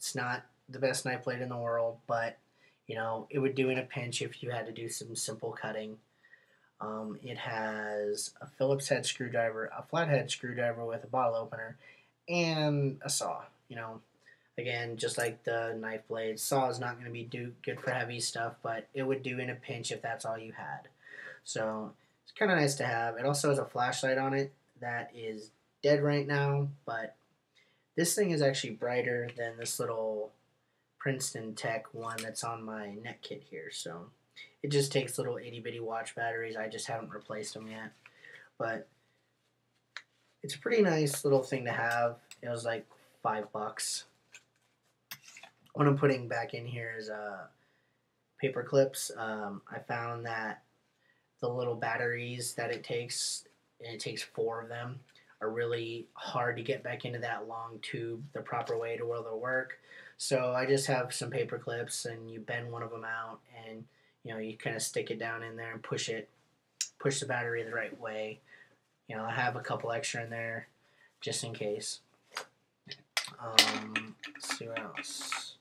It's not the best knife blade in the world, but you know, it would do in a pinch if you had to do some simple cutting. It has a Phillips head screwdriver, a flathead screwdriver with a bottle opener, and a saw. You know, again, just like the knife blade, saw is not going to be good for heavy stuff, but it would do in a pinch if that's all you had. So it's kind of nice to have. It also has a flashlight on it that is dead right now, but this thing is actually brighter than this little Princeton Tech one that's on my net kit here. So it just takes little itty bitty watch batteries. I just haven't replaced them yet, but it's a pretty nice little thing to have. It was like $5. What I'm putting back in here is paper clips. I found that the little batteries that it takes, and it takes 4 of them, are really hard to get back into that long tube the proper way to where they'll work. So I just have some paper clips, and you bend one of them out, and you know, you kind of stick it down in there and push the battery the right way. You know, I have a couple extra in there just in case. Let's see what else.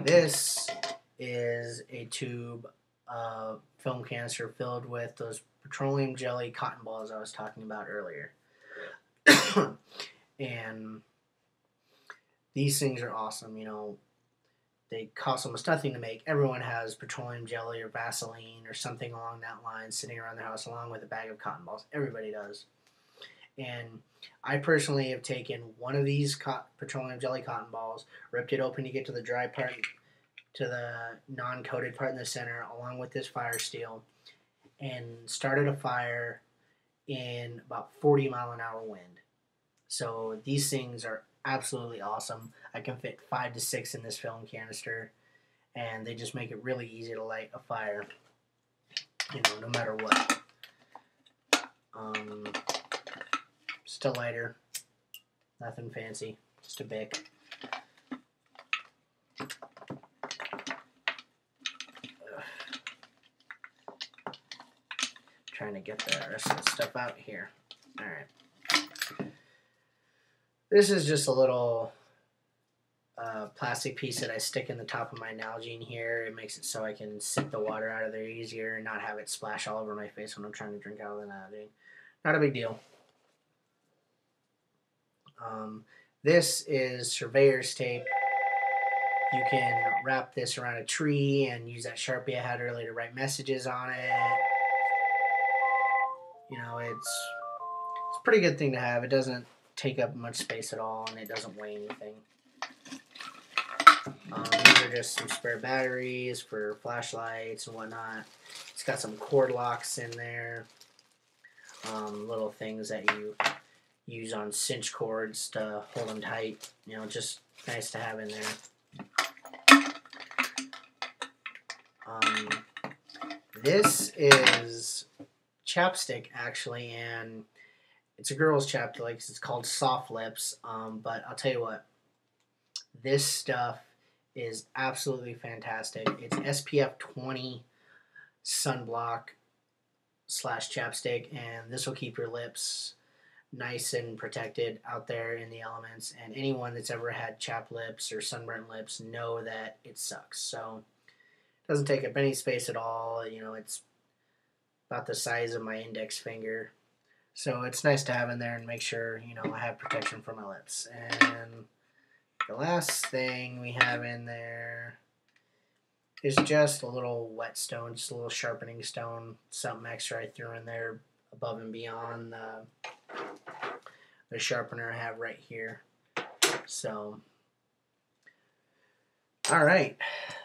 This is a tube of film canister filled with those petroleum jelly cotton balls I was talking about earlier. And these things are awesome. You know, they cost almost nothing to make. Everyone has petroleum jelly or Vaseline or something along that line sitting around their house along with a bag of cotton balls. Everybody does. And I personally have taken one of these petroleum jelly cotton balls, ripped it open to get to the dry part, to the non-coated part in the center, along with this fire steel, and started a fire in about 40-mile-an-hour wind. So these things are absolutely awesome. I can fit 5 to 6 in this film canister, and they just make it really easy to light a fire, you know, no matter what. Just a lighter, nothing fancy, just a Bic. Trying to get the rest of the stuff out here. Alright. This is just a little plastic piece that I stick in the top of my Nalgene here. It makes it so I can sip the water out of there easier and not have it splash all over my face when I'm trying to drink out of the Nalgene. Not a big deal. This is surveyor's tape. You can wrap this around a tree and use that Sharpie I had earlier to write messages on it. You know, it's a pretty good thing to have. It doesn't take up much space at all, and it doesn't weigh anything. These are just some spare batteries for flashlights and whatnot. It's got some cord locks in there. Little things that you use on cinch cords to hold them tight. You know, just nice to have in there. This is chapstick, actually, and it's a girl's chapstick. Like, it's called Soft Lips, but I'll tell you what, this stuff is absolutely fantastic. It's SPF 20 sunblock / chapstick, and this will keep your lips nice and protected out there in the elements. And anyone that's ever had chapped lips or sunburnt lips know that it sucks. So it doesn't take up any space at all. You know, it's about the size of my index finger. So it's nice to have in there and make sure, you know, I have protection for my lips. And the last thing we have in there is just a little whetstone, just a little sharpening stone, something extra I threw in there above and beyond the sharpener I have right here. So, all right,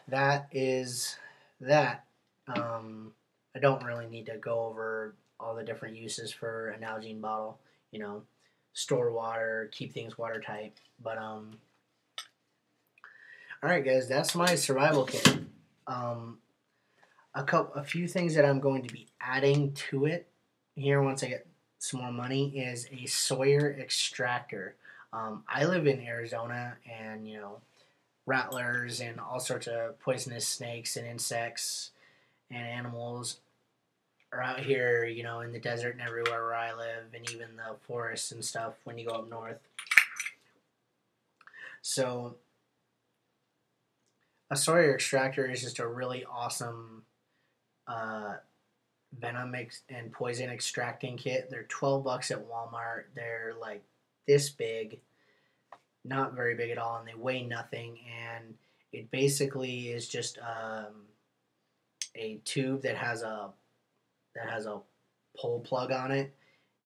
that is that. I don't really need to go over all the different uses for a Nalgene bottle. You know, store water, keep things watertight. But all right, guys, that's my survival kit. A few things that I'm going to be adding to it here once I get some more money is a Sawyer extractor. I live in Arizona, and you know, rattlers and all sorts of poisonous snakes and insects and animals are out here, you know, in the desert and everywhere where I live, and even the forests and stuff when you go up north. So a Sawyer extractor is just a really awesome uh, venom and poison extracting kit. They're $12 at Walmart. They're like this big, not very big at all, and they weigh nothing. And it basically is just a tube that has a pull plug on it,